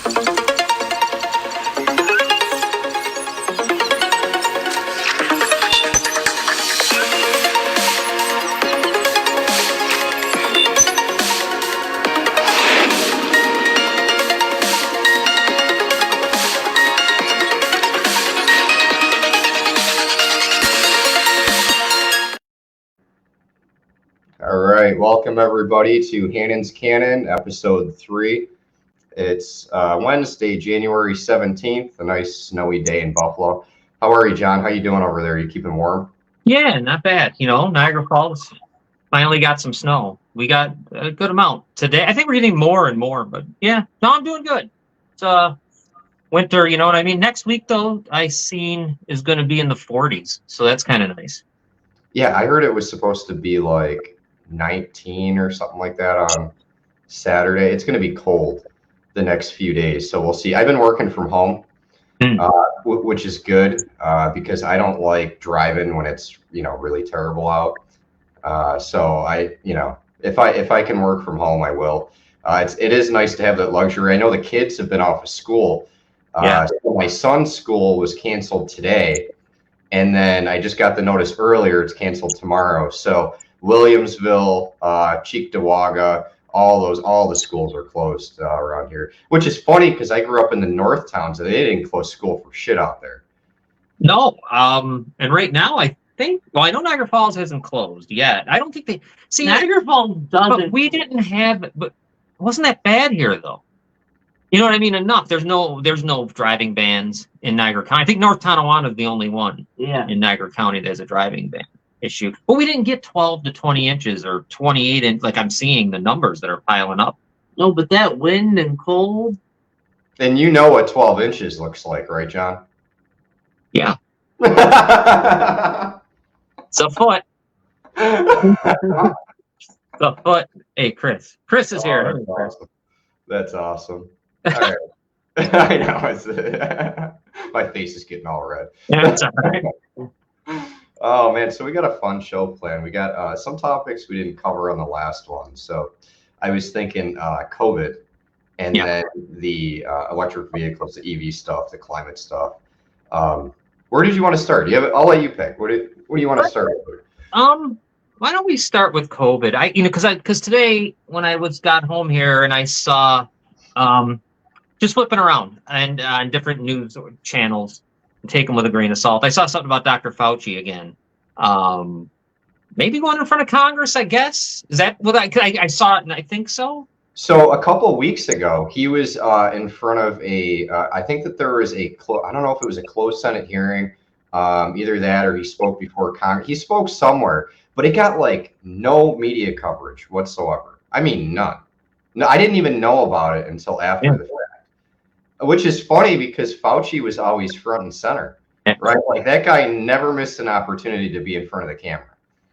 All right, welcome everybody to Hannon's Cannon, episode 3. It's Wednesday, January 17th, a nice snowy day in Buffalo. How are you, John? How you doing over there? You keeping warm? Yeah, not bad. Niagara Falls finally got some snow. We got a good amount today. I think we're getting more and more, but yeah, no, I'm doing good. It's winter, you know what I mean? Next week, though, I seen is going to be in the 40s, so that's kind of nice. Yeah, I heard it was supposed to be like 19 or something like that on Saturday. It's going to be cold the next few days, so we'll see. I've been working from home, which is good because I don't like driving when it's really terrible out. So if I can work from home, I will. It is nice to have that luxury. I know the kids have been off of school. So my son's school was canceled today, and then I just got the notice earlier it's canceled tomorrow. So Williamsville, Cheektowaga, all the schools are closed around here, which is funny because I grew up in the north towns and they didn't close school for shit out there. No, and right now I know Niagara Falls hasn't closed yet. I don't think they see Niagara Falls doesn't. But we didn't have it. But it wasn't that bad here though. You know what I mean? Enough. There's no driving bans in Niagara County. I think North Tonawanda is the only one in Niagara County that has a driving ban issue. But we didn't get 12 to 20 inches or 28 inches like I'm seeing the numbers that are piling up. No, but that wind and cold. And you know what 12 inches looks like, right, John? Yeah. It's a foot. The foot. Hey, Chris. Chris is here. That's awesome. All right. I know. My face is getting all red. That's all right. Oh, man. So we got a fun show planned. We got some topics we didn't cover on the last one. So I was thinking COVID and then the electric vehicles, the EV stuff, the climate stuff. Where did you want to start? I'll let you pick. What do you want to start with? Why don't we start with COVID? Because today when I got home here and I saw, just flipping around and on different news channels, take them with a grain of salt. I saw something about Dr. Fauci again. Maybe going in front of Congress, I guess. Is that what I saw it? And I think so. So a couple of weeks ago, he was in front of I think that there was I don't know if it was a closed Senate hearing, either that or he spoke before Congress. He spoke somewhere, but it got like no media coverage whatsoever. I mean, none. No, I didn't even know about it until after the fact, which is funny because Fauci was always front and center, right? Like that guy never missed an opportunity to be in front of the camera.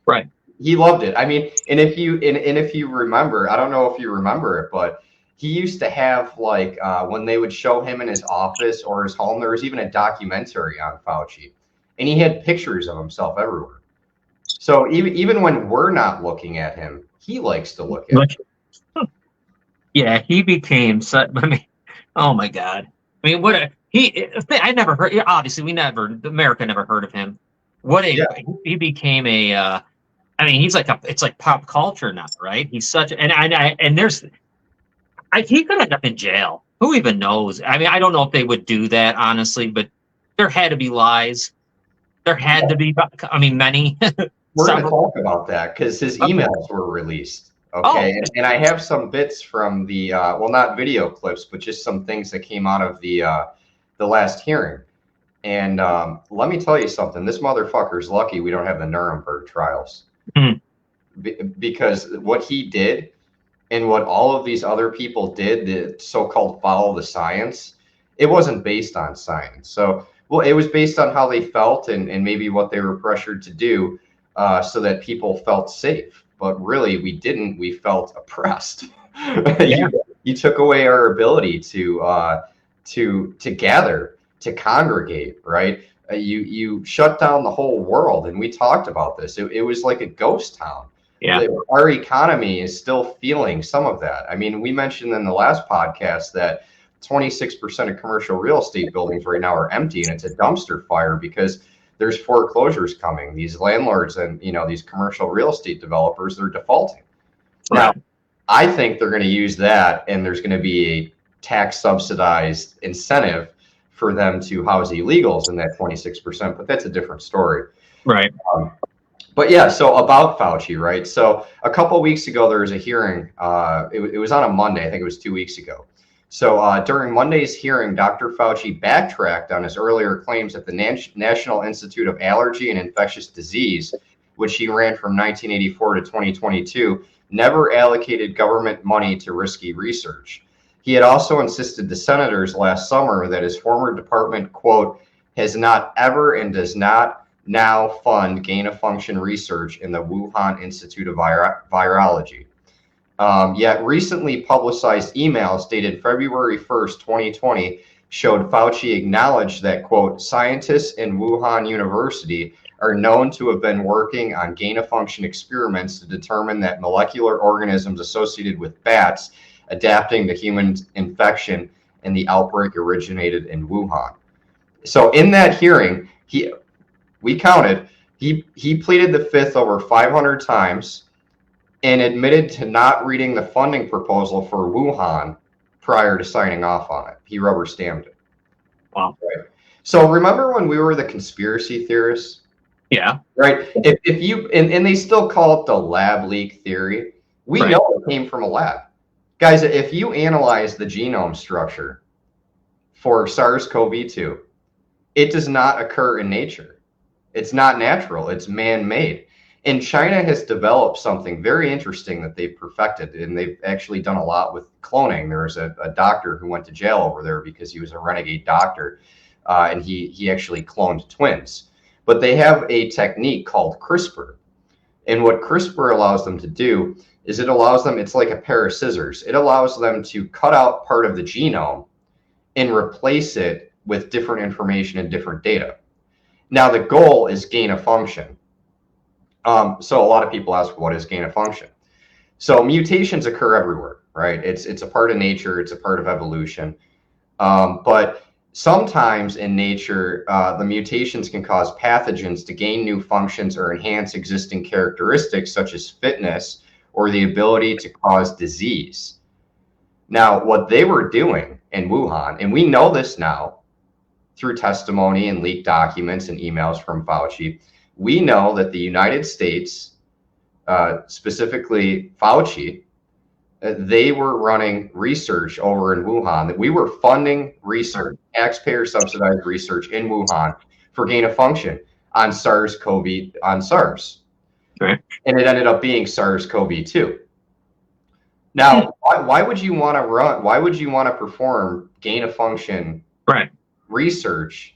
Right. He loved it. I mean, and if you remember, I don't know if you remember it, but he used to have like when they would show him in his office or his home, there was even a documentary on Fauci, and he had pictures of himself everywhere. So even when we're not looking at him, he likes to look at him. Yeah, he became such. I mean, oh my God. I mean, I never heard. Obviously, America never heard of him. He became a. I mean, it's like pop culture now, right? He's such, he could end up in jail. Who even knows? I mean, I don't know if they would do that, honestly, but there had to be lies. There had to be, many. We're going to talk about that because his emails were released. Okay. Oh. And I have some bits from the, not video clips, but just some things that came out of the last hearing. And let me tell you something. This motherfucker's lucky we don't have the Nuremberg trials. Because what he did and what all of these other people did, the so-called follow the science, it wasn't based on science. So, it was based on how they felt and maybe what they were pressured to do so that people felt safe. But really, we didn't. We felt oppressed. Yeah. You took away our ability to gather, to congregate, right? You shut down the whole world, and we talked about this. It was like a ghost town. Yeah, our economy is still feeling some of that. I mean, we mentioned in the last podcast that 26% of commercial real estate buildings right now are empty, and it's a dumpster fire because there's foreclosures coming. These landlords and these commercial real estate developers, they're defaulting. Now, I think they're going to use that, and there's going to be a tax subsidized incentive for them to house illegals in that 26%, but that's a different story. Right. But yeah, so about Fauci, right? So a couple of weeks ago, there was a hearing. It was on a Monday. I think it was 2 weeks ago. So during Monday's hearing, Dr. Fauci backtracked on his earlier claims that the National Institute of Allergy and Infectious Disease, which he ran from 1984 to 2022, never allocated government money to risky research. He had also insisted to senators last summer that his former department, quote, has not ever and does not now fund gain-of-function research in the Wuhan Institute of Virology. Yet recently publicized emails dated February 1st, 2020 showed Fauci acknowledged that, quote, scientists in Wuhan University are known to have been working on gain-of-function experiments to determine that molecular organisms associated with bats adapting to human infection, and the outbreak originated in Wuhan. So in that hearing, we counted, he pleaded the fifth over 500 times and admitted to not reading the funding proposal for Wuhan prior to signing off on it. He rubber stamped it. Wow. Right. So remember when we were the conspiracy theorists? Yeah. Right. If you, and they still call it the lab leak theory, we know it came from a lab. Guys, if you analyze the genome structure for SARS-CoV-2, it does not occur in nature. It's not natural. It's man-made. And China has developed something very interesting that they've perfected, and they've actually done a lot with cloning. There was a doctor who went to jail over there because he was a renegade doctor, and he actually cloned twins. But they have a technique called CRISPR. And what CRISPR allows them to do is it allows them, it's like a pair of scissors. It allows them to cut out part of the genome and replace it with different information and different data. Now, the goal is gain of function. So a lot of people ask, what is gain of function? So mutations occur everywhere, right? It's a part of nature. It's a part of evolution. But sometimes in nature, the mutations can cause pathogens to gain new functions or enhance existing characteristics such as fitness or the ability to cause disease. Now, what they were doing in Wuhan, and we know this now through testimony and leaked documents and emails from Fauci, we know that the United States, specifically Fauci, they were running research over in Wuhan, that we were funding research, taxpayer subsidized research in Wuhan for gain of function on SARS-CoV, on SARS. Right. And it ended up being SARS-CoV-2. Now, why would you want to perform gain of function research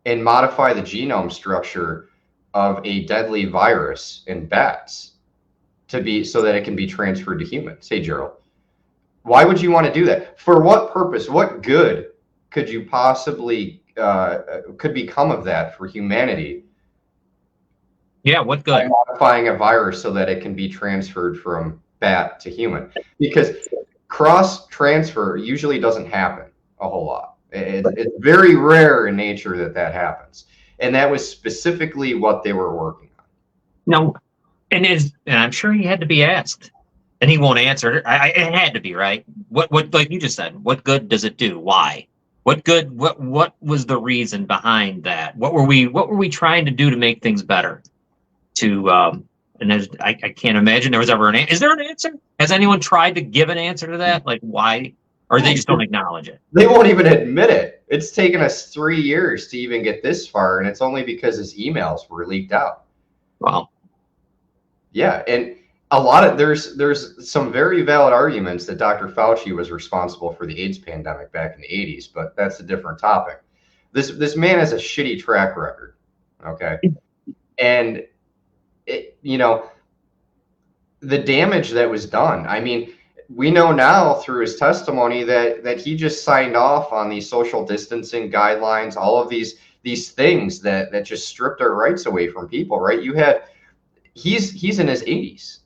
and modify the genome structure of a deadly virus in bats to be so that it can be transferred to humans? Hey, Gerald, why would you want to do that? For what purpose? What good could you possibly could become of that for humanity? Yeah, what good? Modifying a virus so that it can be transferred from bat to human, because cross transfer usually doesn't happen a whole lot. It's very rare in nature that happens, and that was specifically what they were working on. No, and I'm sure he had to be asked, and he won't answer. It had to be, right. What like you just said, what good does it do? Why? What good? What was the reason behind that? What were we trying to do to make things better? And I can't imagine there was ever is there an answer? Has anyone tried to give an answer to that? Like why? Or they just don't acknowledge it? They won't even admit it. It's taken us 3 years to even get this far, and it's only because his emails were leaked out. Wow. Yeah, and there's some very valid arguments that Dr. Fauci was responsible for the AIDS pandemic back in the 80s, but that's a different topic. This man has a shitty track record, okay? And the damage that was done. I mean, we know now through his testimony that he just signed off on these social distancing guidelines, all of these things that just stripped our rights away from people, right? He's in his 80s.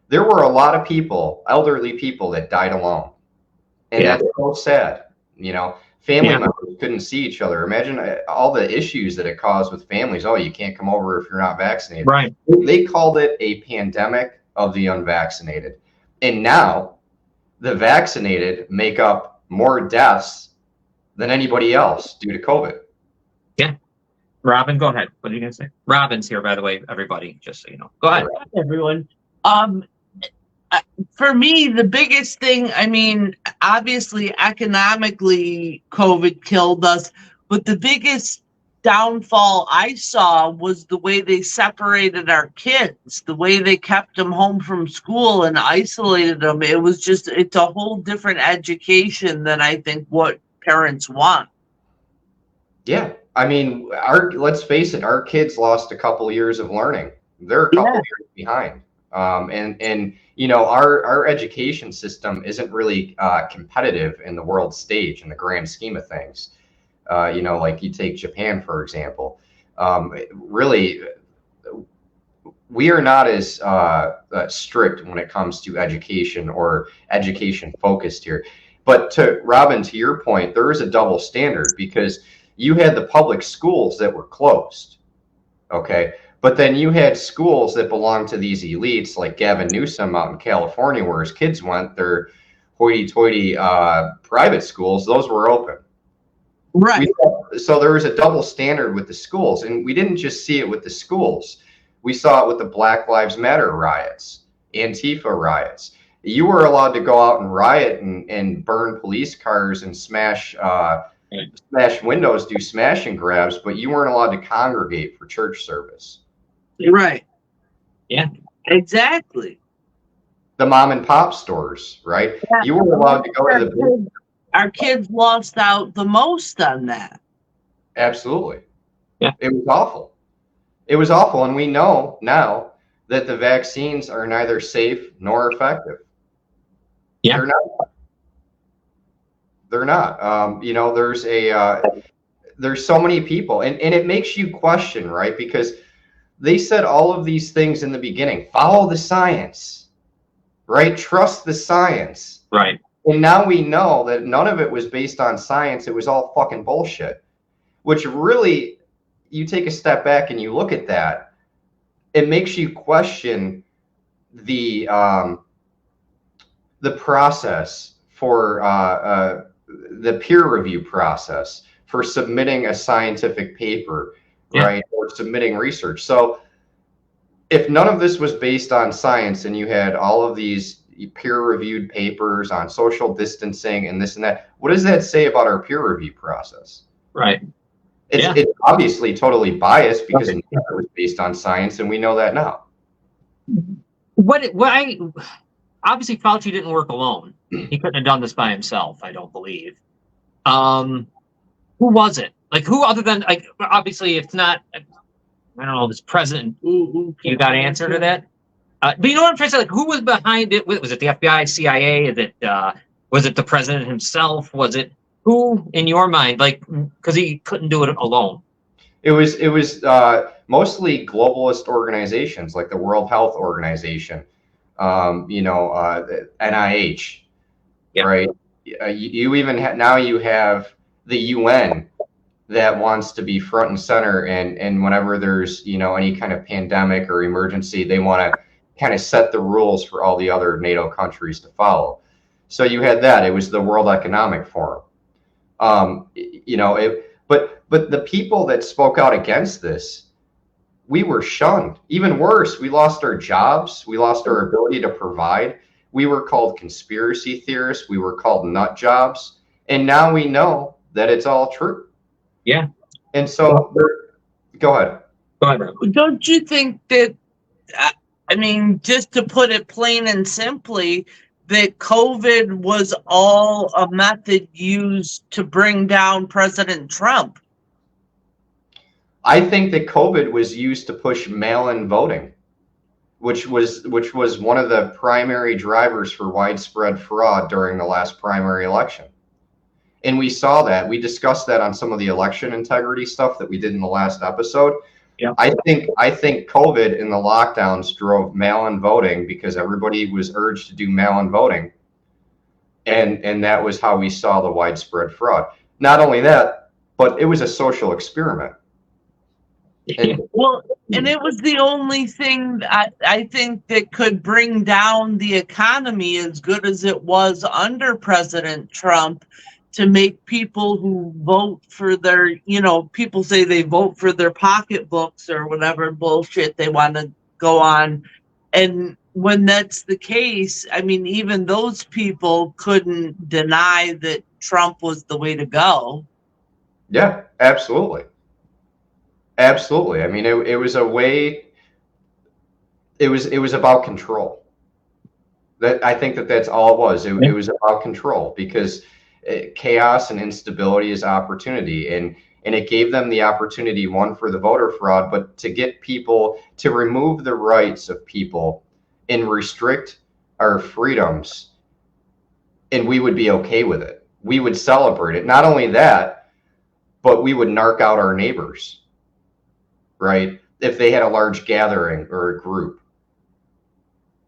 There were a lot of people, elderly people, that died alone. And that's so sad. family Yeah. members couldn't see each other. Imagine all the issues that it caused with families. Oh, you can't come over if you're not vaccinated. Right. They called it a pandemic of the unvaccinated. And now the vaccinated make up more deaths than anybody else due to COVID. Yeah. Robin, go ahead. What are you going to say? Robin's here, by the way, everybody, just so you know. Go ahead. Everyone. For me, the biggest thing, I mean, obviously economically COVID killed us, but the biggest downfall I saw was the way they separated our kids, the way they kept them home from school and isolated them. It's a whole different education than I think what parents want. Yeah. I mean, let's face it, our kids lost a couple of years of learning. They're a couple of years behind. And our education system isn't really competitive in the world stage in the grand scheme of things. Like you take Japan, for example. Really, we are not as strict when it comes to education or education focused here. But Robin, to your point, there is a double standard because you had the public schools that were closed. Okay. But then you had schools that belonged to these elites, like Gavin Newsom out in California, where his kids went. Their hoity-toity private schools; those were open. Right. So there was a double standard with the schools, and we didn't just see it with the schools. We saw it with the Black Lives Matter riots, Antifa riots. You were allowed to go out and riot and burn police cars and smash windows, do smash and grabs, but you weren't allowed to congregate for church service. Right. Yeah. Exactly. The mom and pop stores, right? Yeah. You weren't allowed to go to the. Our kids lost out the most on that. Absolutely. Yeah. It was awful. It was awful, and we know now that the vaccines are neither safe nor effective. Yeah. They're not. There's so many people, and it makes you question, right? Because they said all of these things in the beginning. Follow the science, right? Trust the science. Right. And now we know that none of it was based on science. It was all fucking bullshit, which really, you take a step back and you look at that, it makes you question the process for the peer review process for submitting a scientific paper, right? Or submitting research. So if none of this was based on science and you had all of these peer-reviewed papers on social distancing and this and that, what does that say about our peer review process? Right. It's obviously totally biased because it was based on science, and we know that now. Obviously Fauci didn't work alone. He couldn't have done this by himself, I don't believe. Who was it? Like, who other than, like, obviously it's not, I don't know, this president. You got an answer to that? But you know what I'm trying to say? Like, who was behind it? Was it the FBI, CIA? Was it the president himself? Was it who, in your mind? Like, because he couldn't do it alone. It was mostly globalist organizations like the World Health Organization, the NIH, right? You even now you have the UN that wants to be front and center, and whenever there's any kind of pandemic or emergency, they want to kind of set the rules for all the other NATO countries to follow. So you had that. It was the World Economic Forum. But the people that spoke out against this, we were shunned. Even worse, we lost our jobs. We lost our ability to provide. We were called conspiracy theorists. We were called nut jobs. And now we know that it's all true. Yeah. And so, go ahead. Go ahead, Rob. Don't you think that, I mean, just to put it plain and simply, that COVID was all a method used to bring down President Trump? I think that COVID was used to push mail-in voting, which was one of the primary drivers for widespread fraud during the last primary election. And we saw that. We discussed that on some of the election integrity stuff that we did in the last episode. Yeah. I think COVID and the lockdowns drove mail-in voting because everybody was urged to do mail-in voting. And that was how we saw the widespread fraud. Not only that, but it was a social experiment. And, well, and it was the only thing I think that could bring down the economy as good as it was under President Trump, to make people who vote for their, people say they vote for their pocketbooks or whatever bullshit they want to go on. And when that's the case, I mean, even those people couldn't deny that Trump was the way to go. yeah, absolutely. Absolutely. I mean, it was a way. It was about control. That I think that's all it was. It was about control, because chaos and instability is opportunity, and it gave them the opportunity, one, for the voter fraud, but to get people to remove the rights of people and restrict our freedoms, and we would be okay with it. We would celebrate it. Not only that, but we would narc out our neighbors. Right? If they had a large gathering or a group.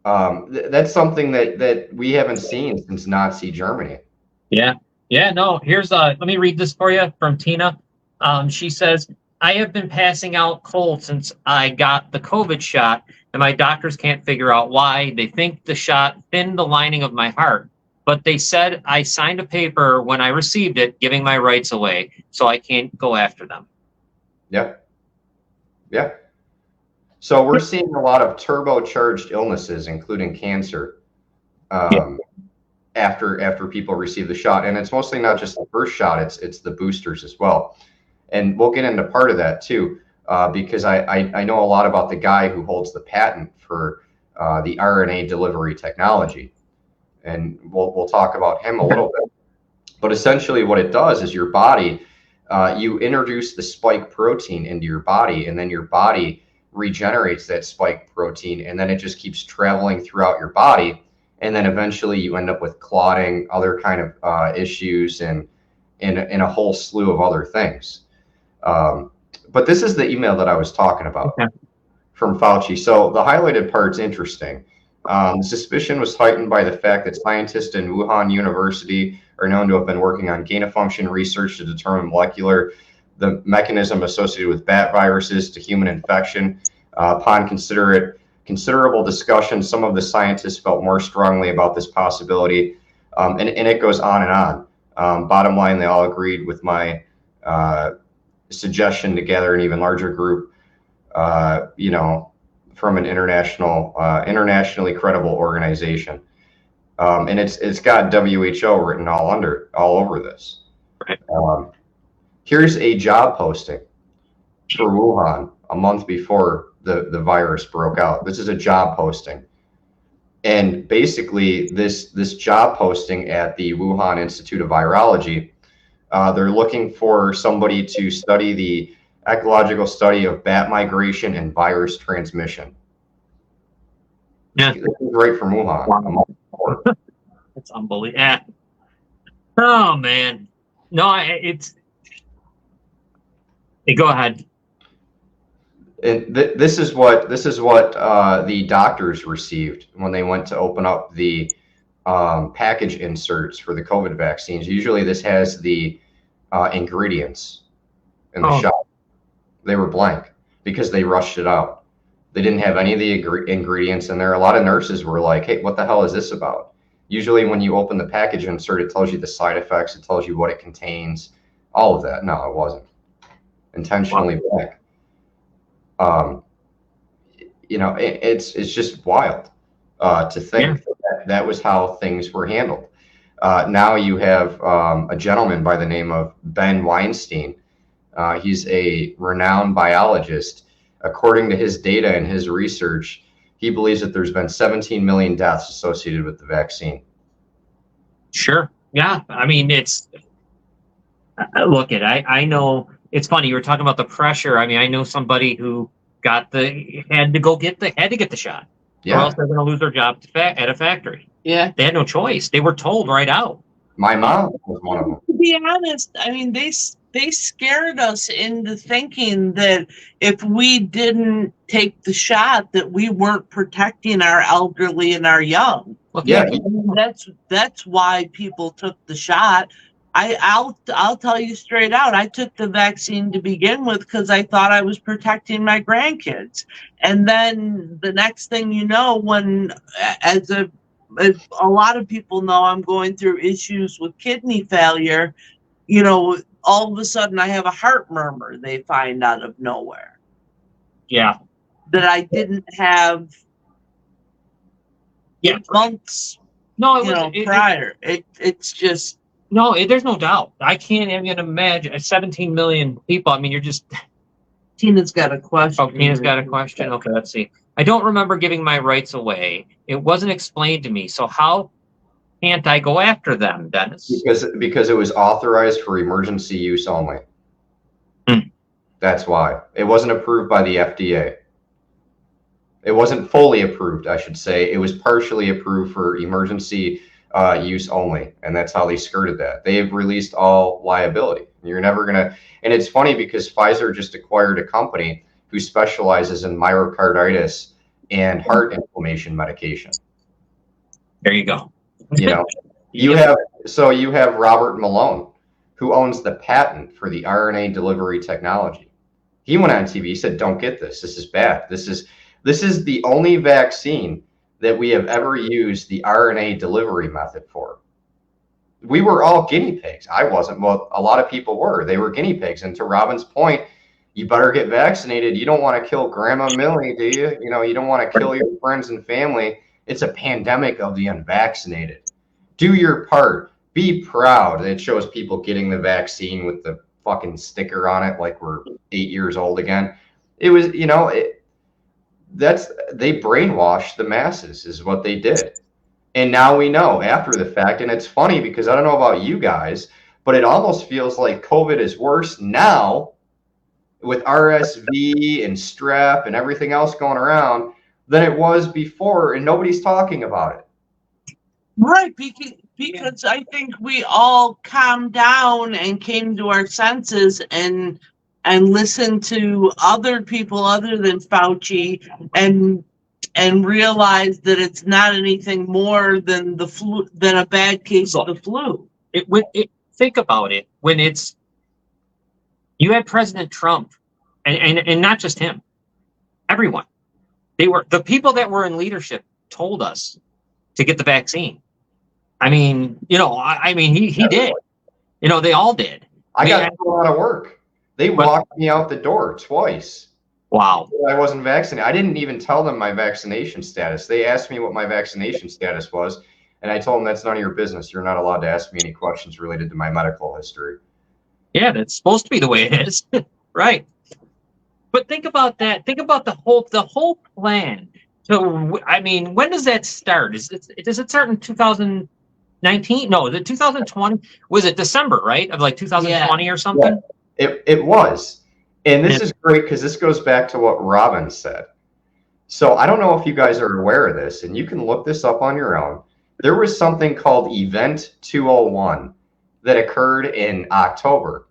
That's something that we haven't seen since Nazi Germany. Yeah. No, here's let me read this for you from Tina. She says, I have been passing out cold since I got the COVID shot, and my doctors can't figure out why. They think the shot thinned the lining of my heart, but they said I signed a paper when I received it giving my rights away, so I can't go after them. Yeah. Yeah. So we're seeing a lot of turbocharged illnesses, including cancer, after people receive the shot. And it's mostly not just the first shot, it's the boosters as well. And we'll get into part of that too, because I know a lot about the guy who holds the patent for the RNA delivery technology. And we'll talk about him a little bit. But essentially what it does is your body, you introduce the spike protein into your body, and then your body regenerates that spike protein, and then it just keeps traveling throughout your body, and then eventually you end up with clotting, other kind of issues, and a whole slew of other things. But this is the email that I was talking about from Fauci. So the highlighted part's interesting. The suspicion was heightened by the fact that scientists in Wuhan University are known to have been working on gain-of-function research to determine the mechanism associated with bat viruses to human infection. Upon considerable discussion, some of the scientists felt more strongly about this possibility, and it goes on and on. Bottom line, they all agreed with my suggestion to gather an even larger group, from an internationally credible organization. And it's got WHO written all over this. Right. Here's a job posting for Wuhan a month before the virus broke out. This is a job posting. And basically this job posting at the Wuhan Institute of Virology, they're looking for somebody to study the ecological study of bat migration and virus transmission. Yeah. This is right from Wuhan. It's unbelievable. Yeah. Oh man. No, it's. Hey, go ahead. And this is what the doctors received when they went to open up the package inserts for the COVID vaccines. Usually, this has the ingredients in the shot. They were blank because they rushed it out. They didn't have any of the ingredients in there. A lot of nurses were like, "Hey, what the hell is this about?" Usually, when you open the package insert, it tells you the side effects. It tells you what it contains. All of that. No, it wasn't. Intentionally blank. It's just wild to think that was how things were handled. Now you have a gentleman by the name of Ben Weinstein. He's a renowned biologist. According to his data and his research, he believes that there's been 17 million deaths associated with the vaccine. Sure. Yeah. I mean, I know it's funny. You were talking about the pressure. I mean, I know somebody who had to get the shot. Yeah. Or else they're going to lose their job at a factory. Yeah. They had no choice. They were told right out. My mom was one of them. To be honest, I mean, they scared us into thinking that if we didn't take the shot, that we weren't protecting our elderly and our young. Look, Yeah, I mean, that's why people took the shot. I'll tell you straight out. I took the vaccine to begin with because I thought I was protecting my grandkids, and then the next thing you know, when as a lot of people know, I'm going through issues with kidney failure. You know, all of a sudden I have a heart murmur. They find out of nowhere yeah, that I didn't have yeah. months, No, it you was know, prior. It's just. no. There's no doubt. I can't even imagine 17 million people. I mean, you're just. Tina's got a question. Oh, Tina's got a question. Okay, let's see. I don't remember giving my rights away. It wasn't explained to me. So how can't I go after them, Dennis? because it was authorized for emergency use only. That's why. It wasn't approved by the FDA. It wasn't fully approved, I should say. It was partially approved for emergency use only, and that's how they skirted that. They've released all liability. You're never gonna. And it's funny because Pfizer just acquired a company who specializes in myocarditis and heart inflammation medication. There you go. You know, you have Robert Malone, who owns the patent for the RNA delivery technology. He went on TV. He said, "Don't get this. This is bad. This is the only vaccine that we have ever used the RNA delivery method for." We were all guinea pigs. I wasn't. Well, a lot of people were. They were guinea pigs. And to Robin's point, you better get vaccinated. You don't want to kill Grandma Millie, do you? You know, you don't want to kill your friends and family. It's a pandemic of the unvaccinated. Do your part. Be proud. It shows people getting the vaccine with the fucking sticker on it like we're 8 years old again. It was, you know, they brainwashed the masses is what they did. And now we know after the fact, and it's funny because I don't know about you guys, but it almost feels like COVID is worse now with RSV and strep and everything else going around than it was before, and nobody's talking about it. Right, because I think we all calmed down and came to our senses and listened to other people other than Fauci and realized that it's not anything more than the flu, than a bad case of the flu. Think about it. When you had President Trump, and not just him, everyone. The people that were in leadership told us to get the vaccine. I mean, you know, he did. You know, they all did. I got thrown out of work. They walked me out the door twice. Wow. I wasn't vaccinated. I didn't even tell them my vaccination status. They asked me what my vaccination status was, and I told them that's none of your business. You're not allowed to ask me any questions related to my medical history. Yeah, that's supposed to be the way it is. Right. But think about that. Think about the whole plan. So, I mean, when does that start? Does it start in 2019? No, is it 2020? Was it December, right? Of like 2020 or something? Yeah, it was. And this is great because this goes back to what Robin said. So I don't know if you guys are aware of this, and you can look this up on your own. There was something called Event 201 that occurred in October.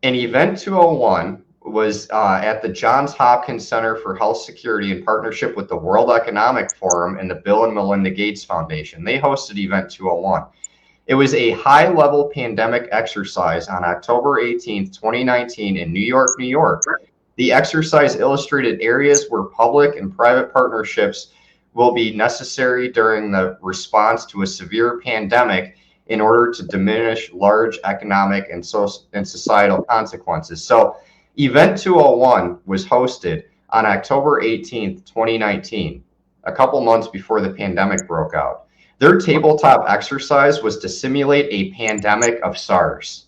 And Event 201 was at the Johns Hopkins Center for Health Security in partnership with the World Economic Forum and the Bill and Melinda Gates Foundation. They hosted Event 201. It was a high-level pandemic exercise on October 18th, 2019 in New York, New York. The exercise illustrated areas where public and private partnerships will be necessary during the response to a severe pandemic in order to diminish large economic and societal consequences. So Event 201 was hosted on October 18th, 2019, a couple months before the pandemic broke out. Their tabletop exercise was to simulate a pandemic of SARS.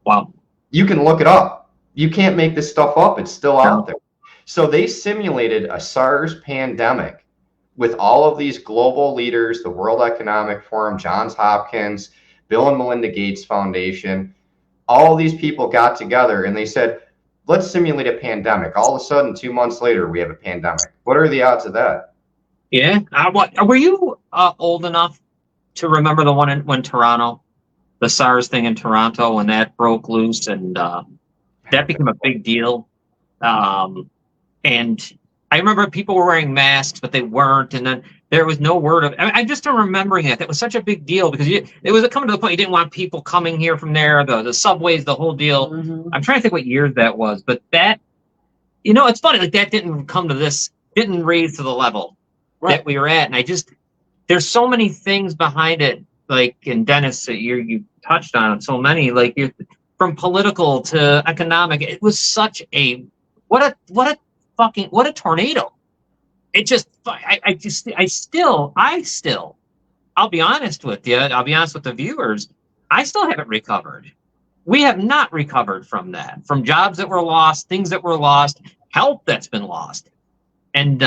Wow. You can look it up. You can't make this stuff up. It's still out there. So they simulated a SARS pandemic with all of these global leaders, the World Economic Forum, Johns Hopkins, Bill and Melinda Gates Foundation. All of these people got together and they said, let's simulate a pandemic. All of a sudden, 2 months later, we have a pandemic. What are the odds of that? Yeah. Were you old enough to remember the one when Toronto, the SARS thing in Toronto, when that broke loose and that became a big deal? And I remember people were wearing masks, but they weren't, and then there was no word of. I just am remembering that. That was such a big deal because it was coming to the point you didn't want people coming here from there, the subways, the whole deal. Mhm. I'm trying to think what years that was, but that, it's funny, like that didn't come to this, didn't raise to the level Right. that we were at, and there's so many things behind it, like, and Dennis, you touched on so many, like from political to economic. It was such a what a tornado. It just, I still, I'll be honest with you. I'll be honest with the viewers. I still haven't recovered. We have not recovered from that, from jobs that were lost, things that were lost, health that's been lost. And,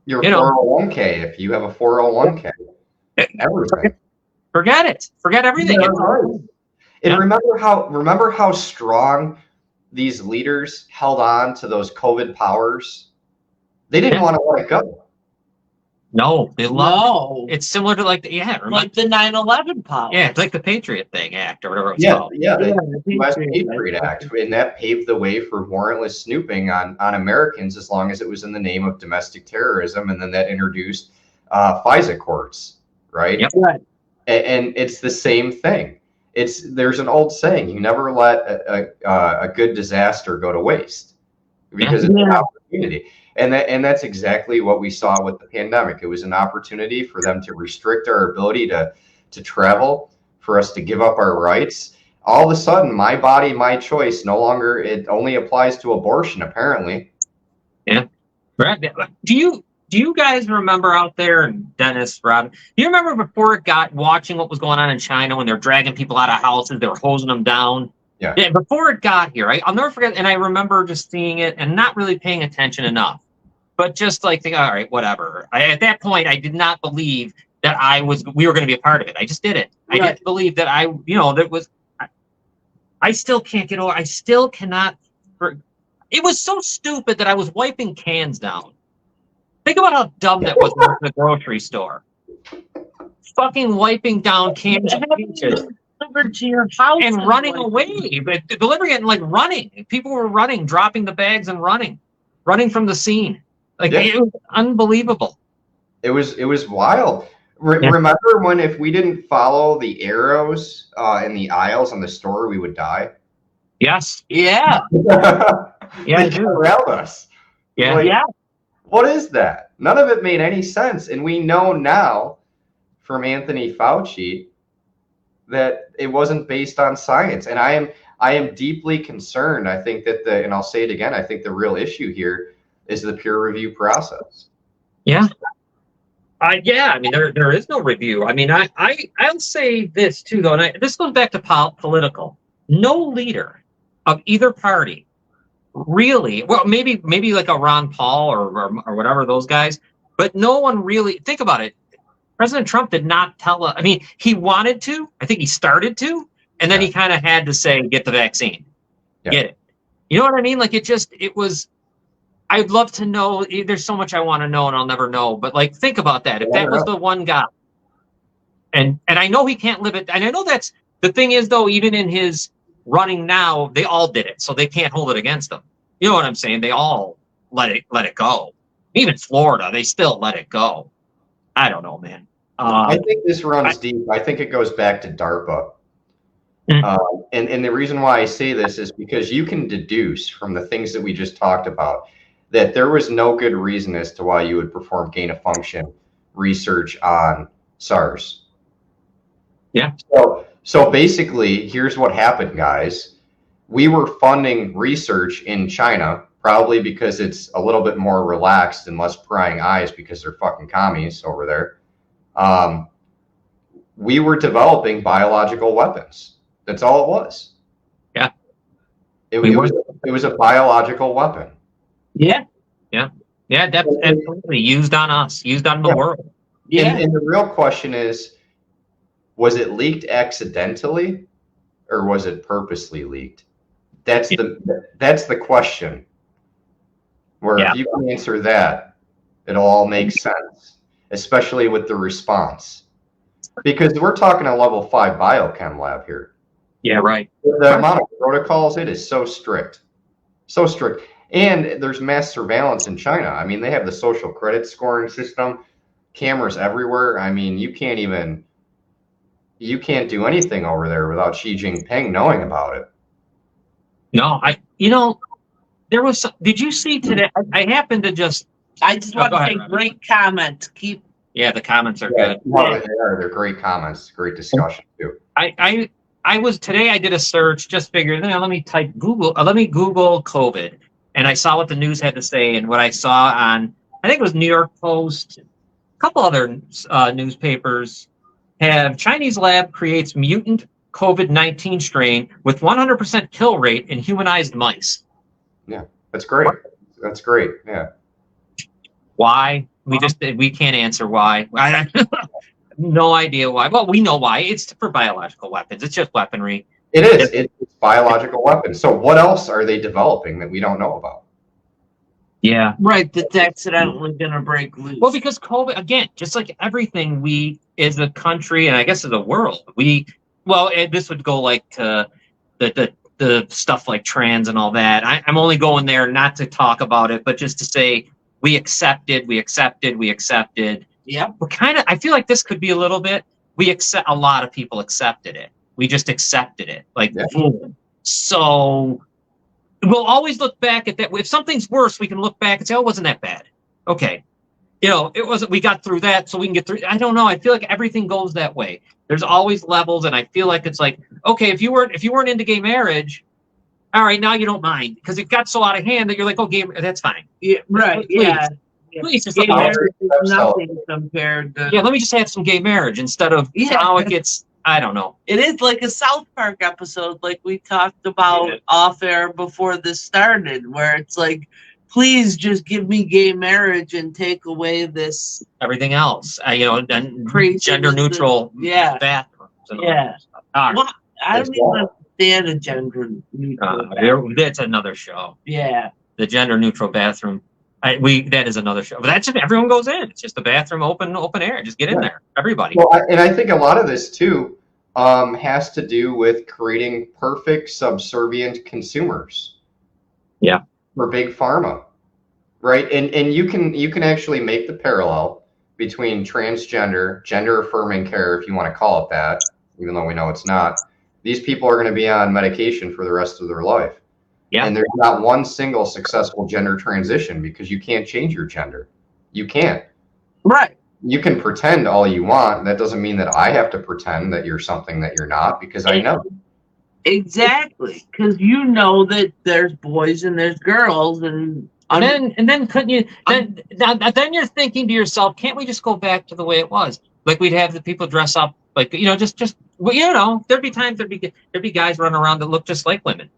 Your 401k, if you have a 401k, everything. Forget it. Forget everything. And remember how strong these leaders held on to those COVID powers? They didn't want to let it go. No, they love No. it. It's similar to like the 9/11 policy. Yeah, it's like the Patriot thing Act or whatever it's called. The U.S. Patriot Act, and that paved the way for warrantless snooping on Americans as long as it was in the name of domestic terrorism, and then that introduced FISA courts, right? Yep. Right. And it's the same thing. There's an old saying: you never let a good disaster go to waste, because it's an opportunity. And that's exactly what we saw with the pandemic. It was an opportunity for them to restrict our ability to travel, for us to give up our rights. All of a sudden, my body, my choice, no longer, it only applies to abortion, apparently. Yeah. Right. Do you guys remember out there, and Dennis, Rob, do you remember before it got watching what was going on in China when they're dragging people out of houses, they were hosing them down? Yeah. Before it got here, I'll never forget, and I remember just seeing it and not really paying attention enough, but just like thinking, all right, whatever. At that point, I did not believe that we were going to be a part of it. I just didn't. Right. I didn't believe that I still can't get over. I still cannot. It was so stupid that I was wiping cans down. Think about how dumb that was in the grocery store. Fucking wiping down cans of peaches. Delivered to your house And running away, but delivering it and like running. People were running, dropping the bags and running from the scene. Like it was unbelievable. It was wild. Remember when if we didn't follow the arrows in the aisles on the store, we would die? Yes. Yeah. Yeah. They corralled us. Yeah. Like, Yeah. what is that? None of it made any sense. And we know now from Anthony Fauci that it wasn't based on science. And I am deeply concerned. I think that and I'll say it again, I think the real issue here is the peer review process. Yeah. I mean, there is no review. I mean, I'll say this too, though, and this goes back to political. No leader of either party really, well, maybe like a Ron Paul or whatever, those guys, but no one really, think about it. President Trump did not tell us. I mean, he wanted to. I think he started to, and then he kind of had to say, "Get the vaccine, get it." You know what I mean? Like it was. I'd love to know. There's so much I want to know, and I'll never know. But like, think about that. If that was the one guy, and I know he can't live it. And I know that's the thing is though. Even in his running now, they all did it, so they can't hold it against them. You know what I'm saying? They all let it go. Even Florida, they still let it go. I don't know, man. I think this runs deep. I think it goes back to DARPA. And the reason why I say this is because you can deduce from the things that we just talked about that there was no good reason as to why you would perform gain of function research on SARS. Yeah. So basically, here's what happened, guys. We were funding research in China, probably because it's a little bit more relaxed and less prying eyes because they're fucking commies over there. We were developing biological weapons. That's all it was. Yeah. It was a biological weapon. Yeah. That's absolutely used on us, used on the world. Yeah. And the real question is, was it leaked accidentally or was it purposely leaked? That's the question. Where if you can answer that, it'll all make sense, especially with the response. Because we're talking a level 5 biochem lab here. Yeah, right. The amount of protocols, it is so strict. So strict. And there's mass surveillance in China. I mean, they have the social credit scoring system, cameras everywhere. I mean, you can't do anything over there without Xi Jinping knowing about it. No, there was. Did you see today? I happened to just. I just want to say, great comment. Yeah, the comments are good. Well, they are. They're great comments. Great discussion too. I was today. I did a search. Just figured. Let me type Google. Let me Google COVID, and I saw what the news had to say, and what I saw on. I think it was New York Post. A couple other newspapers have Chinese lab creates mutant COVID-19 strain with 100% kill rate in humanized mice. Yeah, that's great. That's great. Yeah. Why? We can't answer why. No idea why. Well, we know why. It's for biological weapons. It's just weaponry. It is. It's biological weapons. So what else are they developing that we don't know about? Yeah. Right. That's accidentally going to break loose. Well, because COVID, again, just like everything, we as a country, and I guess as a world, this would go like to the stuff like trans and all that. I'm only going there not to talk about it, but just to say we accepted. Yeah. We're I feel like this could be a little bit, a lot of people accepted it. We just accepted it. Like, so we'll always look back at that. If something's worse, we can look back and say, oh, it wasn't that bad. Okay. It wasn't, we got through that, so we can get through. I don't know. I feel like everything goes that way. There's always levels. And I feel like it's like, okay, if you weren't into gay marriage, all right, now you don't mind because it got so out of hand that you're like, oh, gay, that's fine. Yeah, right. Please. Yeah. Please, just gay marriage is nothing compared to. Yeah, let me just have some gay marriage instead of how it gets. I don't know. It is like a South Park episode, like we talked about off air before this started, where it's like, please just give me gay marriage and take away this everything else. And gender neutral bathrooms. And all that well, I don't even understand a gender neutral. That's another show. Yeah. The gender neutral bathroom. That is another show. But that's just everyone goes in. It's just a bathroom, open air. Just get in there, everybody. Well, and I think a lot of this too has to do with creating perfect subservient consumers. Yeah. For big pharma, right? And you can actually make the parallel between transgender, gender affirming care, if you want to call it that, even though we know it's not. These people are going to be on medication for the rest of their life. Yeah. And there's not one single successful gender transition because you can't change your gender. You can't. Right. You can pretend all you want. That doesn't mean that I have to pretend that you're something that you're not because I know. Exactly. Because you know that there's boys and there's girls and then couldn't you then you're thinking to yourself, can't we just go back to the way it was? Like we'd have the people dress up like there'd be times there'd be guys running around that look just like women.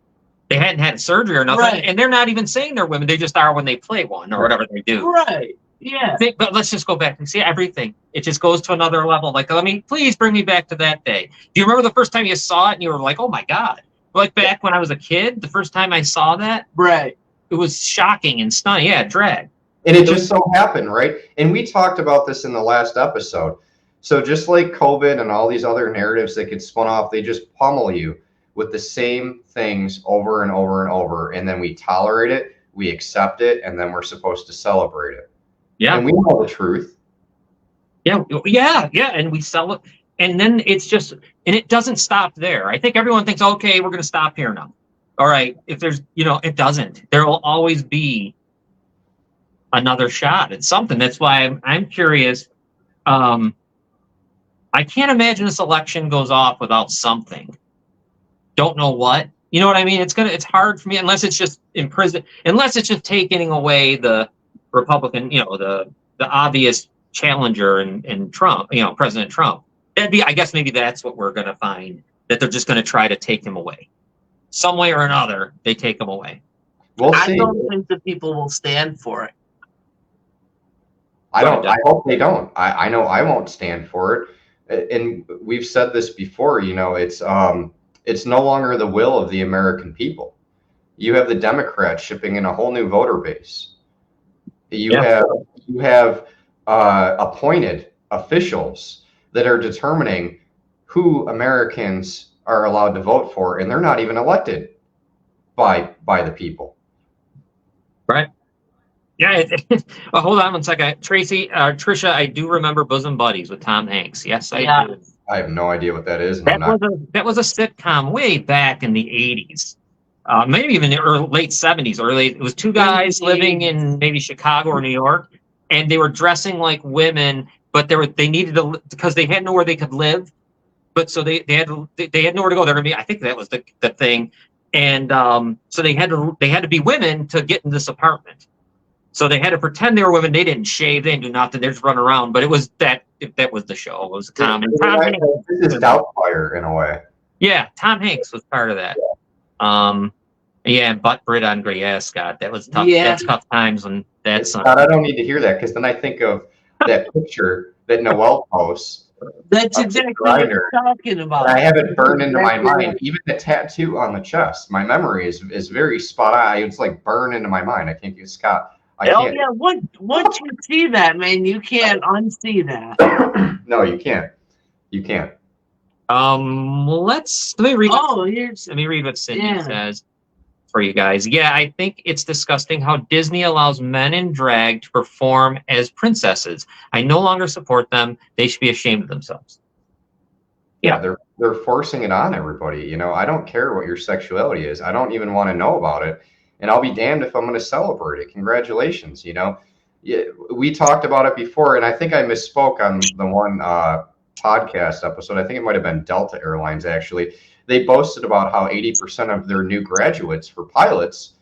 They hadn't had surgery or nothing, and they're not even saying they're women. They just are when they play one or whatever they do. Right. Yeah. But let's just go back and see everything. It just goes to another level. Like, please bring me back to that day. Do you remember the first time you saw it and you were like, oh my God? Like back when I was a kid, the first time I saw that, right? It was shocking and stunning. Yeah, drag. And it just so happened, right? And we talked about this in the last episode. So just like COVID and all these other narratives that get spun off, they just pummel you with the same things over and over and over. And then we tolerate it, we accept it, and then we're supposed to celebrate it. Yeah. And we know the truth. Yeah. And we sell it. And then it's just, and it doesn't stop there. I think everyone thinks, okay, we're going to stop here now. All right. If there's, it doesn't. There will always be another shot at something. That's why I'm curious. I can't imagine this election goes off without something. Don't know what. You know what I mean? It's hard for me unless it's just unless it's just taking away the Republican, the obvious challenger in Trump, President Trump. I guess maybe that's what we're going to find, that they're just going to try to take him away. Some way or another, they take him away. We'll see. I don't think that people will stand for it. I hope they don't. I know I won't stand for it. And we've said this before, it's no longer the will of the American people. You have the Democrats shipping in a whole new voter base. You have appointed officials that are determining who Americans are allowed to vote for, and they're not even elected by the people. Right. Yeah. Hold on one second. Tracy, Trisha, I do remember Bosom Buddies with Tom Hanks. Yes, I do. I have no idea what that is, and I'm That was a sitcom way back in the 80s. Maybe even the late 70s or late. It was two guys living in maybe Chicago or New York, and they were dressing like women, but they needed to, because they had nowhere they could live. But so they had nowhere to go. They're gonna be. I think that was the thing, and so they had to be women to get in this apartment. So they had to pretend they were women. They didn't shave. They didn't do nothing. They just run around. But it was that was the show. It was Tom. And Tom Hanks, this is Doubtfire in a way. Yeah, Tom Hanks was part of that. Yeah, and Butt Brit on Grey. Yeah, Scott, that was tough. Yeah. That's tough times when that's. Scott, I don't need to hear that, because then I think of that picture that Noel posts. That's exactly what you're talking about. I have it burned into my mind. Even the tattoo on the chest, my memory is very spot on. It's like burned into my mind. I can't get Scott. Oh yeah, once you see that, man, you can't unsee that. No, you can't. You can't. Let me read. Let me read what Cindy says for you guys. Yeah, I think it's disgusting how Disney allows men in drag to perform as princesses. I no longer support them. They should be ashamed of themselves. Yeah, they're forcing it on everybody. You know, I don't care what your sexuality is. I don't even want to know about it. And I'll be damned if I'm going to celebrate it. Congratulations. You know, we talked about it before, and I think I misspoke on the one podcast episode. I think it might have been Delta Airlines, actually. They boasted about how 80% of their new graduates for pilots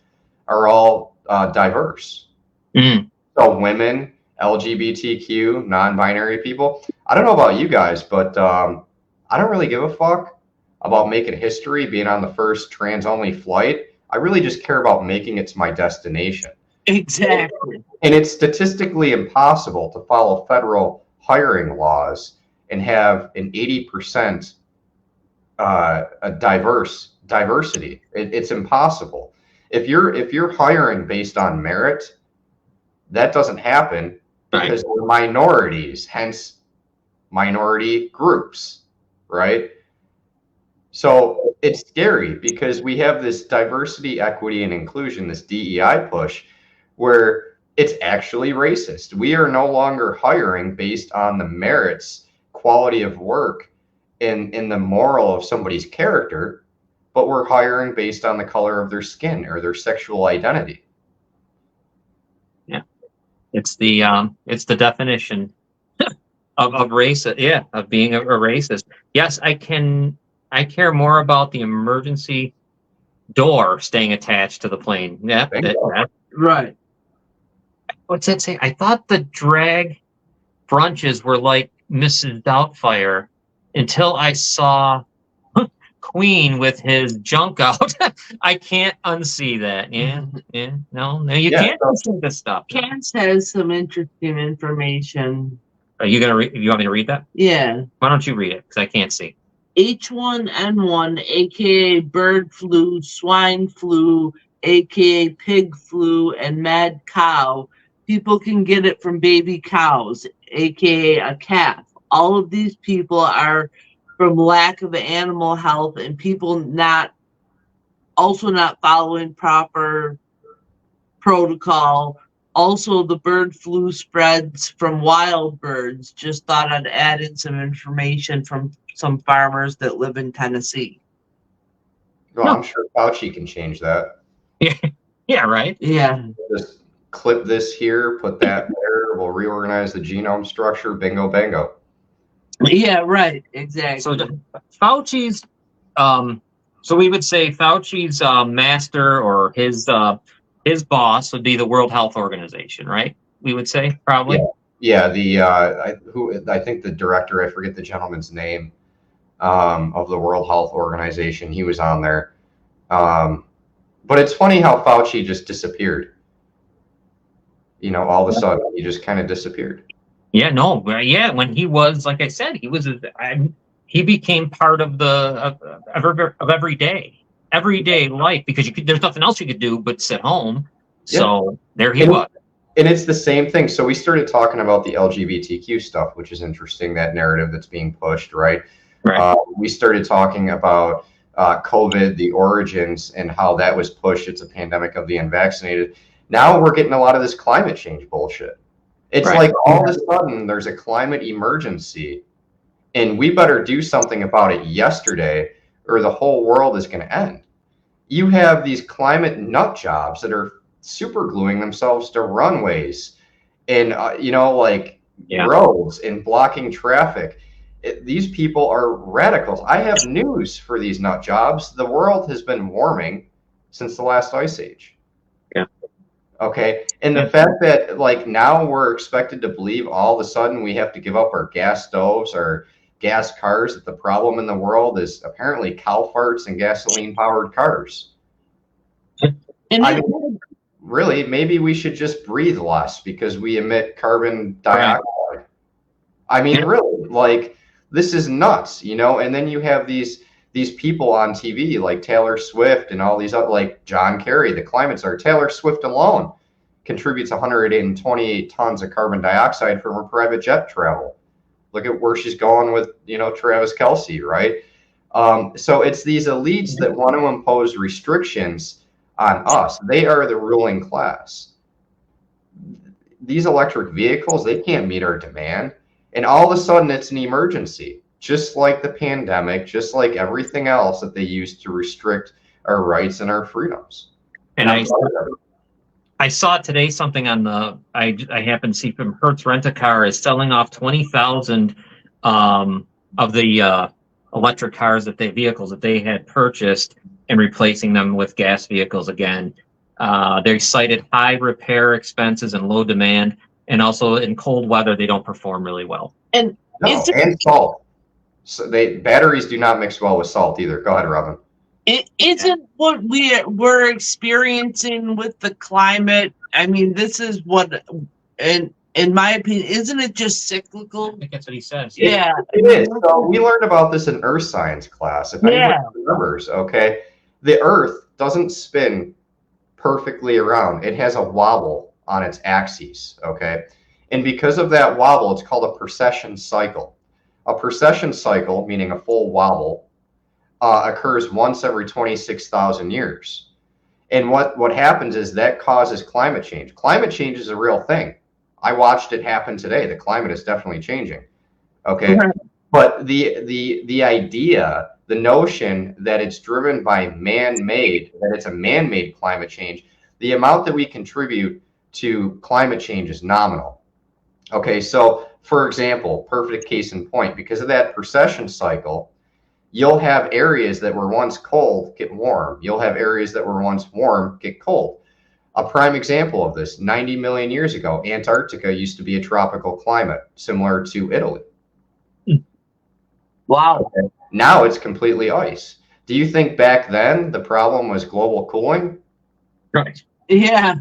are all diverse. So women, LGBTQ, non-binary people. I don't know about you guys, but I don't really give a fuck about making history, being on the first trans-only flight. I really just care about making it to my destination. Exactly. And it's statistically impossible to follow federal hiring laws and have an 80% a diversity. It's impossible. If you're hiring based on merit, that doesn't happen because we're minorities, hence minority groups, right? So it's scary because we have this diversity, equity, and inclusion, this DEI push, where it's actually racist. We are no longer hiring based on the merits, quality of work, in the moral of somebody's character, but we're hiring based on the color of their skin or their sexual identity. Yeah, it's the definition of race. Yeah, of being a racist. Yes, I care more about the emergency door staying attached to the plane. Yeah, right. What's that say? I thought the drag brunches were like Mrs. Doubtfire until I saw Queen with his junk out. I can't unsee that. Yeah. No, you can't unsee this stuff. Kance has some interesting information. Are you you want me to read that? Yeah. Why don't you read it? Because I can't see. H1N1, aka bird flu, swine flu, aka pig flu, and mad cow. People can get it from baby cows, aka a calf. All of these people are from lack of animal health and people not following proper protocol. Also, the bird flu spreads from wild birds. Just thought I'd add in some information from some farmers that live in Tennessee. Well, I'm sure Fauci can change that. Yeah, right? Yeah. Just clip this here, put that there. We'll reorganize the genome structure. Bingo, bango. Yeah, right. Exactly. So Fauci's, so we would say Fauci's master or his boss would be the World Health Organization, right? We would say probably. Yeah. I think the director, I forget the gentleman's name, of the World Health Organization. He was on there. But it's funny how Fauci just disappeared. You know, all of a sudden he just kind of disappeared. Yeah, no, yeah. When he was, like I said, he became part of everyday life because there's nothing else you could do but sit home. So there he was. And it's the same thing. So we started talking about the LGBTQ stuff, which is interesting, that narrative that's being pushed, right? We started talking about COVID, the origins, and how that was pushed. It's a pandemic of the unvaccinated. Now we're getting a lot of this climate change bullshit. It's Right. like all of a sudden there's a climate emergency and we better do something about it yesterday or the whole world is going to end. You have these climate nut jobs that are super gluing themselves to runways and, like Yeah. roads and blocking traffic. These people are radicals. I have news for these nut jobs. The world has been warming since the last ice age. Yeah. Okay. And the fact that like now we're expected to believe all of a sudden we have to give up our gas stoves or gas cars, that the problem in the world is apparently cow farts and gasoline powered cars. And I mean, really, maybe we should just breathe less because we emit carbon dioxide. I mean, really, like this is nuts, and then you have these people on TV like Taylor Swift and all these other, like John Kerry, the climate czar. Taylor Swift alone contributes 128 tons of carbon dioxide from her private jet travel. Look at where she's going with, Travis Kelce, right? So it's these elites that want to impose restrictions on us. They are the ruling class. These electric vehicles, they can't meet our demand. And all of a sudden it's an emergency, just like the pandemic, just like everything else that they use to restrict our rights and our freedoms. And I saw today something on I happened to see from Hertz Rent-A-Car is selling off 20,000 of the electric vehicles that they had purchased and replacing them with gas vehicles again. They cited high repair expenses and low demand, and also in cold weather they don't perform really well. And salt. So batteries do not mix well with salt either. Go ahead, Robin. It isn't what we're experiencing with the climate. I mean, this is what, in my opinion, isn't it just cyclical? I think that's what he says. Yeah, it is. So we learned about this in earth science class. If anyone remembers, okay, the Earth doesn't spin perfectly around. It has a wobble on its axes, okay, and because of that wobble, it's called a precession cycle. A precession cycle, meaning a full wobble, occurs once every 26,000 years. And what happens is that causes climate change. Climate change is a real thing. I watched it happen today. The climate is definitely changing. Okay. Right. But the idea, the notion that it's driven by man-made, that it's a man-made climate change, the amount that we contribute to climate change is nominal. Okay. So for example, perfect case in point, because of that precession cycle, you'll have areas that were once cold get warm. You'll have areas that were once warm get cold. A prime example of this, 90 million years ago, Antarctica used to be a tropical climate, similar to Italy. Wow. Okay. Now it's completely ice. Do you think back then the problem was global cooling? Right. Yeah.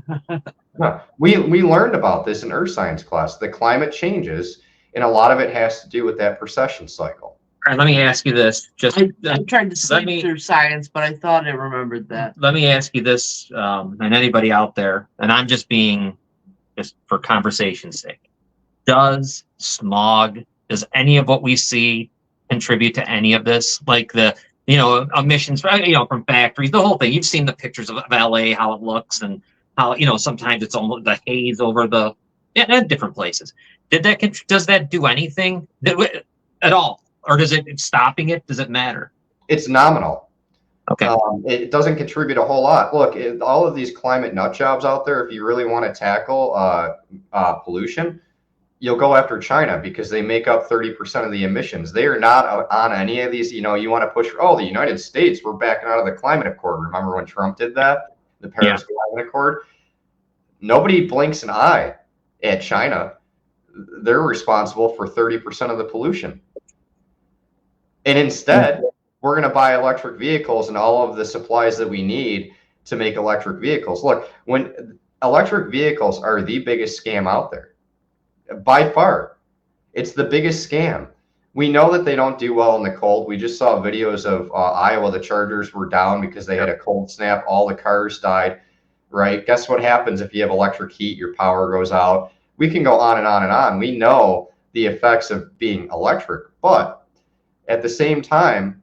No. We learned about this in earth science class. The climate changes, and a lot of it has to do with that precession cycle. All right, let me ask you this. I tried to sleep through science, but I thought I remembered that. Let me ask you this, and anybody out there, and I'm just for conversation's sake. Does smog, does any of what we see contribute to any of this? Like the, emissions, from factories, the whole thing. You've seen the pictures of LA, how it looks, and how, sometimes it's almost the haze over different places. Does that do anything at all? Or does it stopping it? Does it matter? It's nominal. Okay. It doesn't contribute a whole lot. Look, all of these climate nut jobs out there, if you really want to tackle pollution, you'll go after China because they make up 30% of the emissions. They are not on any of these. You want to push, the United States, we're backing out of the climate accord. Remember when Trump did that? The Paris Climate Accord? Nobody blinks an eye at China. They're responsible for 30% of the pollution. And instead, we're going to buy electric vehicles and all of the supplies that we need to make electric vehicles. Look, when electric vehicles are the biggest scam out there, by far, it's the biggest scam. We know that they don't do well in the cold. We just saw videos of Iowa. The Chargers were down because they had a cold snap. All the cars died, right? Guess what happens if you have electric heat? Your power goes out. We can go on and on and on. We know the effects of being electric, but at the same time,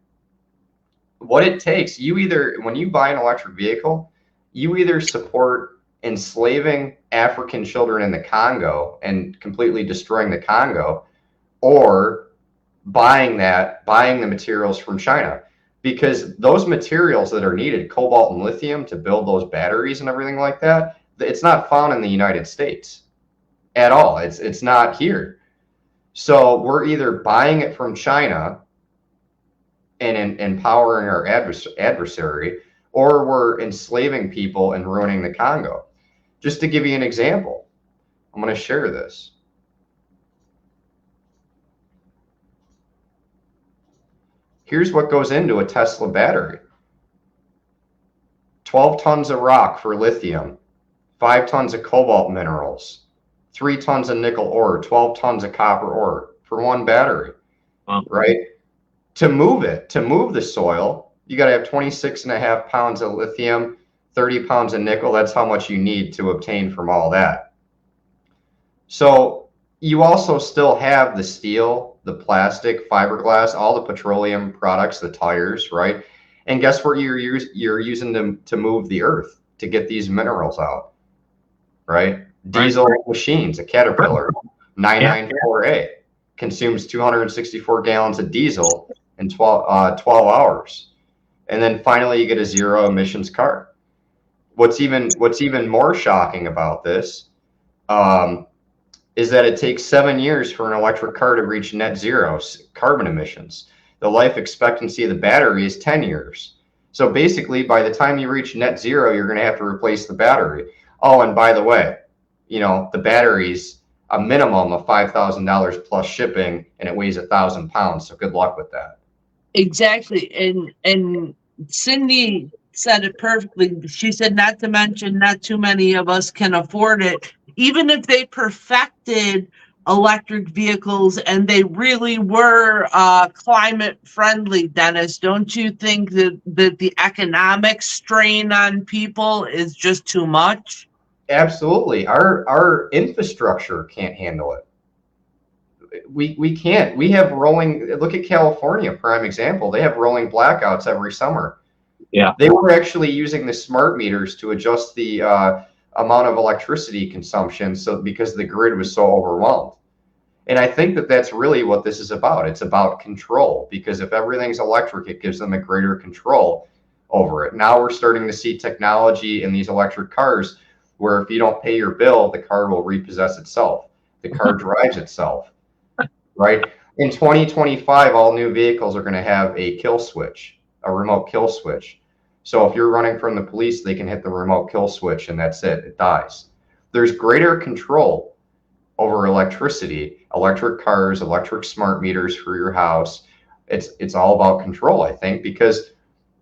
what it takes, when you buy an electric vehicle, you either support enslaving African children in the Congo and completely destroying the Congo, or buying the materials from China. Because those materials that are needed, cobalt and lithium, to build those batteries and everything like that, it's not found in the United States at all. It's not here. So we're either buying it from China and empowering our adversary, or we're enslaving people and ruining the Congo. Just to give you an example, I'm going to share this. Here's what goes into a Tesla battery. 12 tons of rock for lithium, 5 tons of cobalt minerals, 3 tons of nickel ore, 12 tons of copper ore for one battery. Wow. Right? To move the soil, you got to have 26.5 pounds of lithium, 30 pounds of nickel. That's how much you need to obtain from all that. So you also still have the steel, the plastic, fiberglass, all the petroleum products, the tires, right? And guess what you're using them to move the earth, to get these minerals out, right? Diesel machines, a Caterpillar 994A consumes 264 gallons of diesel in 12 hours. And then finally you get a zero emissions car. What's even more shocking about this is that it takes 7 years for an electric car to reach net zero carbon emissions. The life expectancy of the battery is 10 years. So basically, by the time you reach net zero, you're going to have to replace the battery. Oh, and by the way, the battery's a minimum of $5,000 plus shipping, and it weighs 1,000 pounds. So good luck with that. Exactly. And Cindy said it perfectly. She said, not to mention, not too many of us can afford it. Even if they perfected electric vehicles and they really were climate friendly, Dennis, don't you think that the economic strain on people is just too much? Absolutely. Our infrastructure can't handle it. We can't. We have look at California, prime example. They have rolling blackouts every summer. Yeah. They were actually using the smart meters to adjust the amount of electricity consumption, because the grid was so overwhelmed. And I think that that's really what this is about. It's about control, because if everything's electric, it gives them a greater control over it. Now we're starting to see technology in these electric cars where if you don't pay your bill, the car will repossess itself. The car drives itself, right? In 2025, all new vehicles are going to have a kill switch, a remote kill switch. So if you're running from the police, they can hit the remote kill switch and that's it. It dies. There's greater control over electricity, electric cars, electric smart meters for your house. It's all about control, I think, because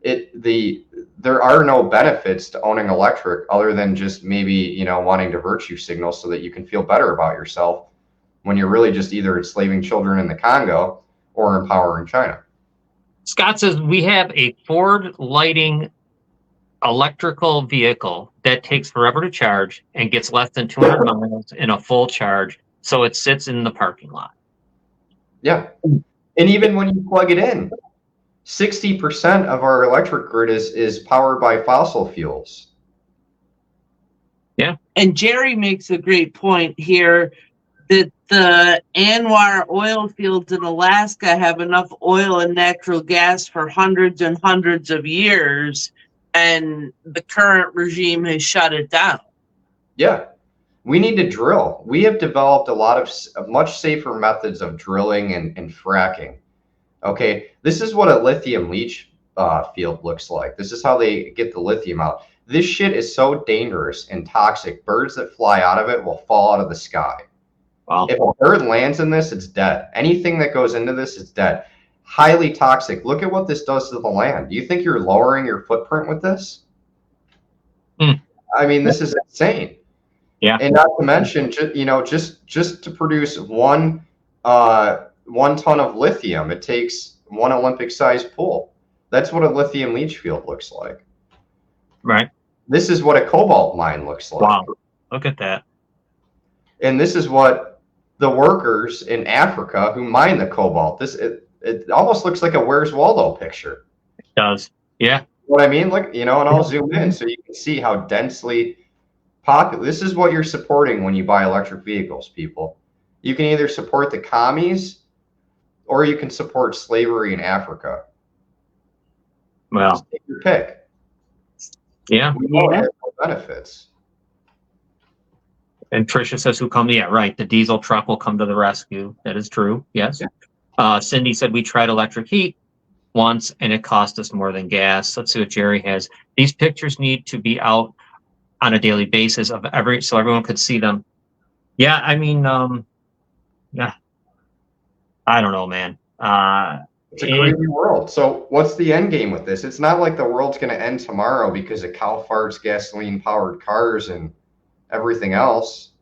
there are no benefits to owning electric other than just maybe, wanting to virtue signal so that you can feel better about yourself, when you're really just either enslaving children in the Congo or empowering China. Scott says we have a Ford Lighting electrical vehicle that takes forever to charge and gets less than 200 miles in a full charge. So it sits in the parking lot. Yeah. And even when you plug it in, 60% of our electric grid is powered by fossil fuels. Yeah. And Jerry makes a great point here that the Anwar oil fields in Alaska have enough oil and natural gas for hundreds and hundreds of years, and the current regime has shut it down. Yeah. We need to drill. We have developed a lot of much safer methods of drilling and fracking. Okay, this is what a lithium leach field looks like. This is how they get the lithium out. This shit is so dangerous and toxic. Birds that fly out of it will fall out of the sky. Wow. If a bird lands in this, it's dead. Anything that goes into this is dead. Highly toxic. Look at what this does to the land. Do you think you're lowering your footprint with this? I mean, this is insane. Yeah. And not to mention, just to produce one ton of lithium, it takes one Olympic-sized pool. That's what a lithium leach field looks like. Right. This is what a cobalt mine looks like. Wow. Look at that. And this is what the workers in Africa who mine the cobalt. It almost looks like a Where's Waldo picture. It does. Yeah. What I mean, and I'll zoom in so you can see how densely This is what you're supporting when you buy electric vehicles, people. You can either support the commies or you can support slavery in Africa. Well, just take your pick. Yeah. We know it has no benefits. And Tricia says, who come? Yeah, right. The diesel truck will come to the rescue. That is true. Yes. Yeah. Cindy said, we tried electric heat once and it cost us more than gas. Let's see what Jerry has. These pictures need to be out on a daily basis so everyone could see them. Yeah. I mean, yeah, I don't know, man. It's a crazy world. So what's the end game with this? It's not like the world's going to end tomorrow because of cow farts, gasoline powered cars and everything else.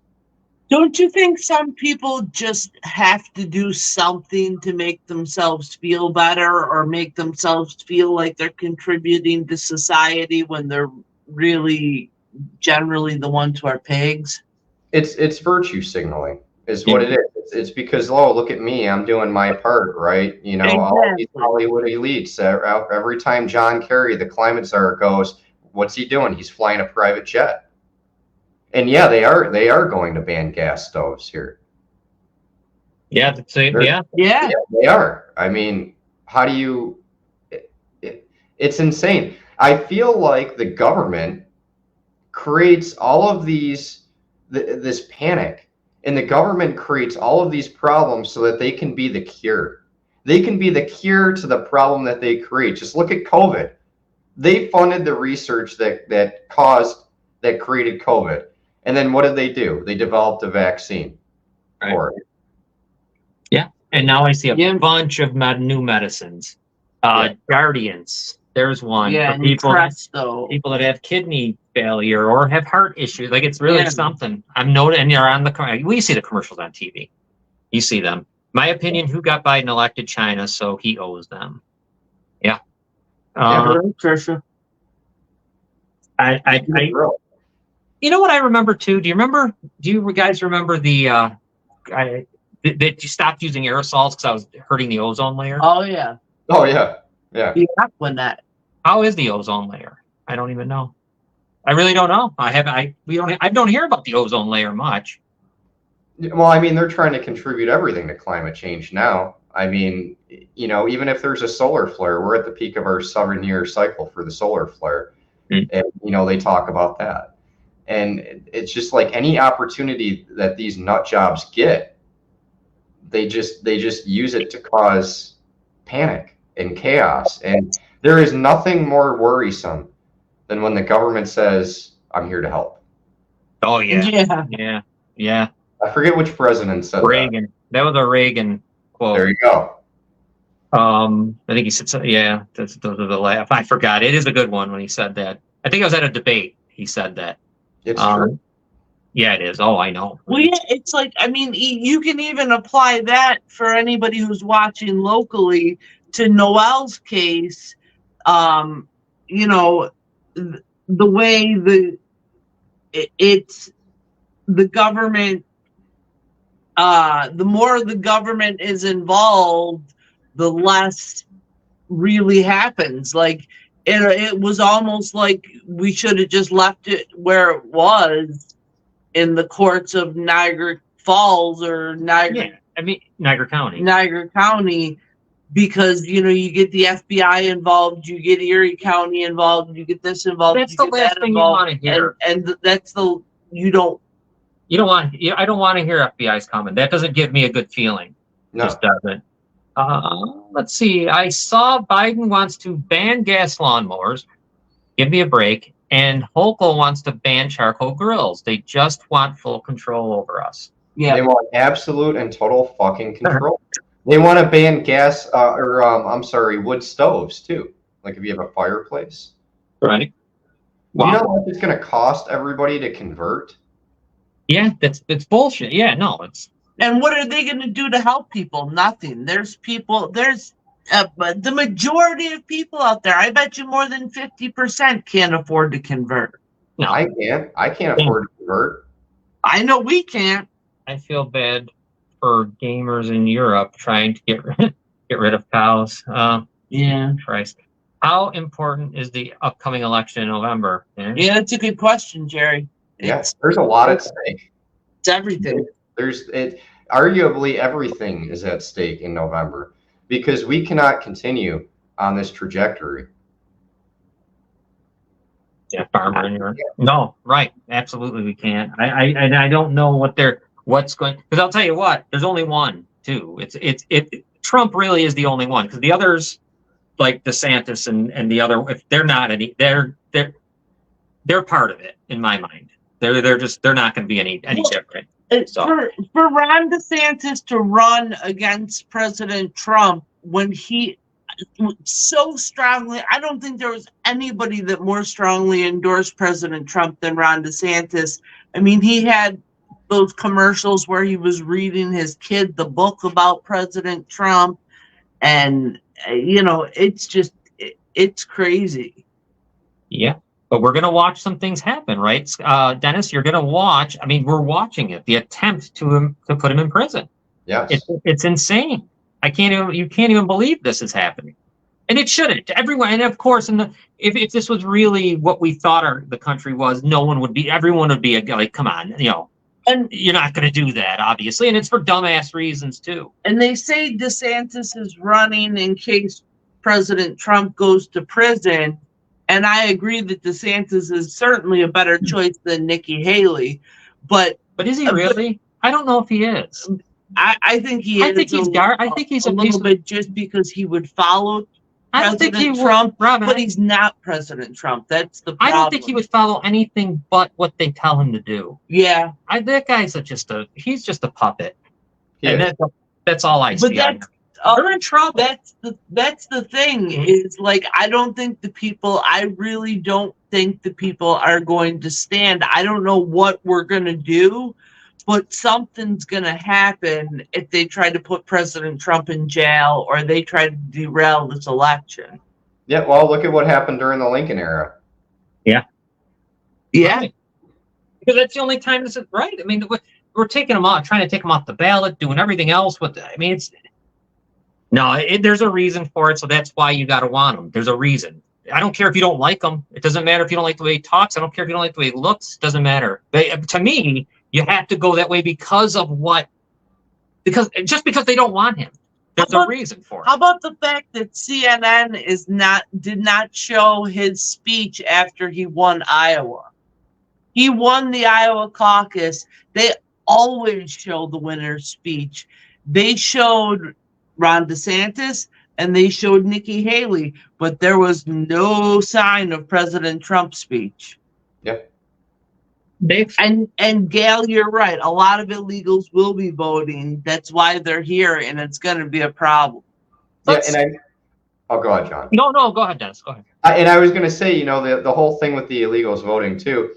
Don't you think some people just have to do something to make themselves feel better or make themselves feel like they're contributing to society when they're really generally the ones who are pigs? It's virtue signaling is what it is. It's because, oh, look at me, I'm doing my part, right? You know, all these Hollywood elites, every time John Kerry, the climate czar, goes, what's he doing? He's flying a private jet. And yeah, they are going to ban gas stoves here. Yeah, yeah, they are. I mean, how do you? It's insane. I feel like the government creates all of this panic, and the government creates all of these problems so that they can be the cure. They can be the cure to the problem that they create. Just look at COVID. They funded the research that created COVID. And then what did they do? They developed a vaccine for it. Yeah. And now I see a bunch of new medicines. Jardiance. There's one. Yeah, for people that have kidney failure or have heart issues. Like, it's really something. I'm noting, and you're on we see the commercials on TV. You see them. My opinion, who got Biden elected? China, so he owes them. Yeah. Trisha. You know what I remember too? Do you guys remember that you stopped using aerosols because I was hurting the ozone layer? Oh yeah. Oh yeah. Yeah. How is the ozone layer? I don't even know. I really don't know. I don't hear about the ozone layer much. Well, I mean, they're trying to contribute everything to climate change now. I mean, you know, even if there's a solar flare, we're at the peak of our 7-year cycle for the solar flare. And, you know, they talk about that. And it's just like any opportunity that these nut jobs get, they just use it to cause panic and chaos. And there is nothing more worrisome than when the government says, I'm here to help. Oh, yeah. I forget which president said Reagan. That was a Reagan quote. There you go. I think he said, yeah, that's the laugh. I forgot. It is a good one when he said that. I think I was at a debate. He said that. It's true. Yeah, it is. Oh, I know. Well, yeah, it's like, I mean, you can even apply that for anybody who's watching locally to Noel's case. You know, the way it's the government, the more the government is involved, the less really happens. Like, it was almost like we should have just left it where it was in the courts of Niagara Falls or Niagara County, because, you know, you get the FBI involved, you get Erie County involved, you get this involved. That's the last thing you want to hear. And that's I don't want to hear FBI's comment. That doesn't give me a good feeling. No. Just doesn't. Let's see. I saw Biden wants to ban gas lawnmowers. Give me a break. And Hochul wants to ban charcoal grills. They just want full control over us. Yeah. They want absolute and total fucking control. They want to ban wood stoves too. Like if you have a fireplace. Right. Wow. You know what it's going to cost everybody to convert? Yeah, that's bullshit. Yeah, no, it's. And what are they going to do to help people? Nothing. There's the majority of people out there, I bet you more than 50% can't afford to convert. No, I can't afford to convert. I know we can't. I feel bad for gamers in Europe trying to get rid of cows. Yeah. Christ. How important is the upcoming election in November? Yeah, that's a good question, Jerry. Yes, there's a lot at stake. It's everything. Arguably everything is at stake in November because we cannot continue on this trajectory. Yeah, farmer. No, right. Absolutely, we can't. I don't know what's going. Because I'll tell you what, there's only one, too. Trump really is the only one because the others, like DeSantis and the other, if they're not any, they're part of it in my mind. They're not going to be any different. So. For Ron DeSantis to run against President Trump when he so strongly, I don't think there was anybody that more strongly endorsed President Trump than Ron DeSantis. I mean, he had those commercials where he was reading his kid the book about President Trump, and it's just it's crazy. Yeah. But we're going to watch some things happen, right? Dennis, you're going to watch. I mean, we're watching it. The attempt to put him in prison. Yeah, it's insane. You can't even believe this is happening, and it shouldn't. Everyone, and of course, if this was really what we thought the country was, everyone would be like, come on, and you're not going to do that, obviously, and it's for dumbass reasons too. And they say DeSantis is running in case President Trump goes to prison. And I agree that DeSantis is certainly a better choice than Nikki Haley, but is he really? I don't know if he is. I think he is. I think he's a little bit just because he would follow I don't think he Trump, would, Robin, but he's not President Trump. That's the problem. I don't think he would follow anything but what they tell him to do. Yeah, that guy's he's just a puppet, yeah. And that's all I see. They're in trouble. That's the thing is, like, I really don't think the people are going to stand. I don't know what we're going to do, but something's going to happen if they try to put President Trump in jail or they try to derail this election. Yeah, well, look at what happened during the Lincoln era. Yeah. Yeah. Right. Because that's the only time this is right. I mean, we're taking them off, trying to take them off the ballot, doing everything else with it. I mean, there's a reason for it, so that's why you got to want them. There's a reason. I don't care if you don't like him. It doesn't matter if you don't like the way he talks. I don't care if you don't like the way he looks. It doesn't matter. To me, you have to go that way because they don't want him. There's a reason for it. How about the fact that CNN did not show his speech after he won Iowa? He won the Iowa caucus. They always show the winner's speech. They showed Ron DeSantis and they showed Nikki Haley, but there was no sign of President Trump's speech. Yep. And Gail, you're right. A lot of illegals will be voting. That's why they're here, and it's going to be a problem. Go ahead, John. No, go ahead, Dennis. Go ahead. And I was going to say, the whole thing with the illegals voting too.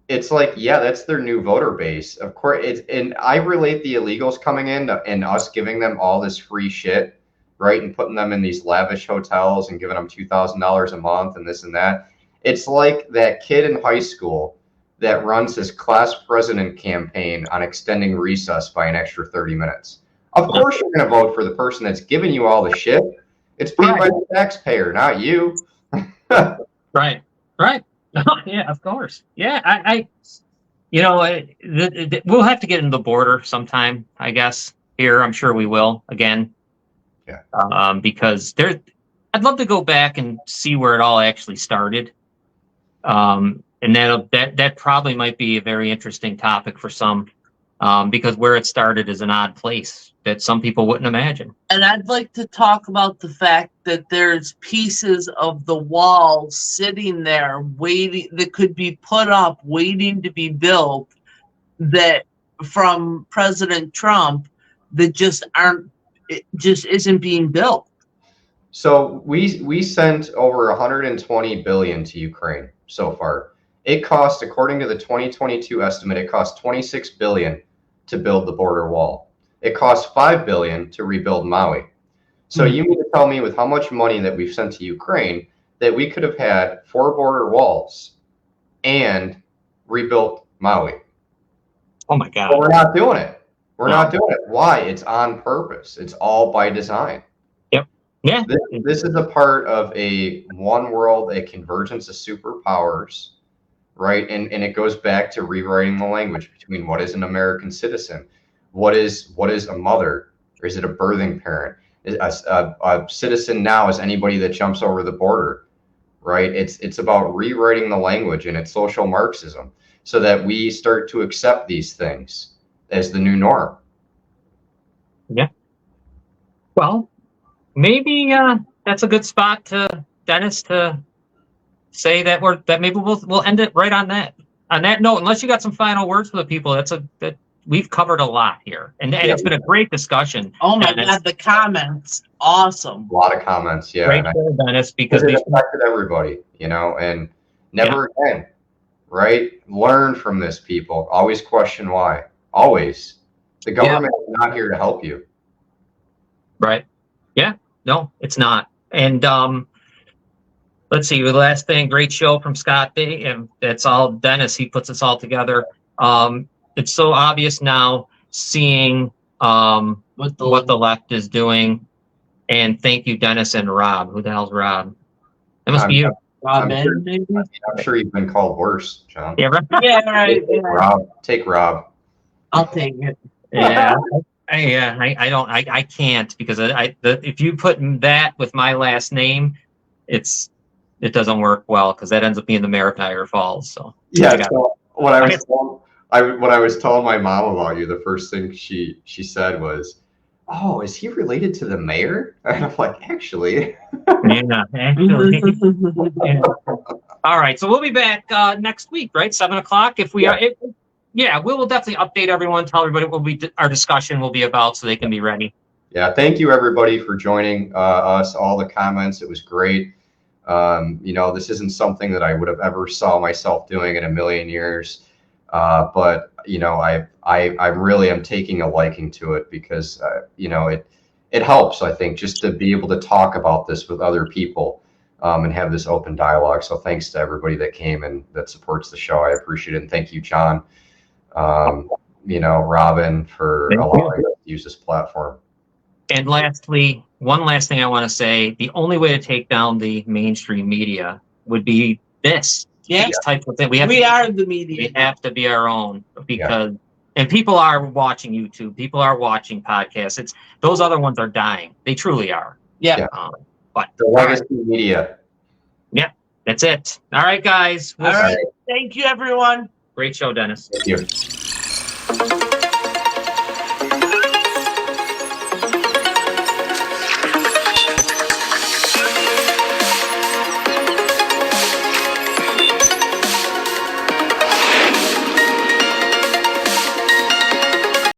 It's like, yeah, that's their new voter base. Of course, and I relate the illegals coming in and us giving them all this free shit, right, and putting them in these lavish hotels and giving them $2,000 a month and this and that. It's like that kid in high school that runs his class president campaign on extending recess by an extra 30 minutes. Of course, you're going to vote for the person that's giving you all the shit. It's paid by the taxpayer, not you. Right. Yeah, of course. Yeah, we'll have to get into the border sometime, I guess. Here, I'm sure we will again. Yeah. Because I'd love to go back and see where it all actually started. And that probably might be a very interesting topic for some, because where it started is an odd place that some people wouldn't imagine. And I'd like to talk about the fact that there's pieces of the wall sitting there waiting that could be put up, waiting to be built, that from President Trump that just isn't being built. So we sent over 120 billion to Ukraine so far. It cost, according to the 2022 estimate, it cost 26 billion to build the border wall. It cost 5 billion to rebuild Maui. So you mean to tell me, with how much money that we've sent to Ukraine, that we could have had 4 border walls and rebuilt Maui? Oh my God. But we're not doing it. We're not doing it. Why? It's on purpose. It's all by design. Yep. Yeah. This is a part of a one world, a convergence of superpowers right? And it goes back to rewriting the language between what is an American citizen, what is a mother, or is it a birthing parent? A citizen now is anybody that jumps over the border, right? It's about rewriting the language, and it's social Marxism, so that we start to accept these things as the new norm. Yeah. Well, maybe that's a good spot to Dennis to say that maybe we'll end it right on that note. Unless you got some final words for the people, that we've covered a lot here, and it's been a great discussion. Oh my God, the comments, awesome. A lot of comments, yeah. Great show, Dennis, because it affected everybody, and never again, right? Learn from this, people. Always question why. Always. The government is not here to help you. Right. Yeah. No, it's not. And let's see. The last thing, great show from Scott B. And it's all Dennis. He puts us all together. It's so obvious now, seeing what the left is doing. And thank you, Dennis and Rob. Who the hell's Rob? That must be you. Rob, I'm sure you've been called worse, John. Yeah, right. Yeah, right. Yeah. Rob, take Rob. I'll take it. Yeah. I can't, because if you put that with my last name, it doesn't work well, because that ends up being the mayor of Niagara Falls. So yeah. So when I was telling my mom about you, the first thing she said was, "Oh, is he related to the mayor?" And I'm like, actually. Yeah, actually. Yeah. All right, so we'll be back next week, right? 7:00. If we are. Yeah, we will definitely update everyone, tell everybody what our discussion will be about, so they can be ready. Yeah, thank you everybody for joining us, all the comments. It was great. This isn't something that I would have ever saw myself doing in a million years. But I really am taking a liking to it, because it helps, I think, just to be able to talk about this with other people and have this open dialogue. So thanks to everybody that came and that supports the show. I appreciate it. And thank you, John. Robin, for allowing us to use this platform. And lastly, one last thing I want to say: the only way to take down the mainstream media would be this. Yeah. These types of things. We are the media. We have to be our own, because and people are watching YouTube. People are watching podcasts. Those other ones are dying. They truly are. Yeah. But the legacy media. Yeah, that's it. All right, guys. All right. Thank you, everyone. Great show, Dennis. Thank you.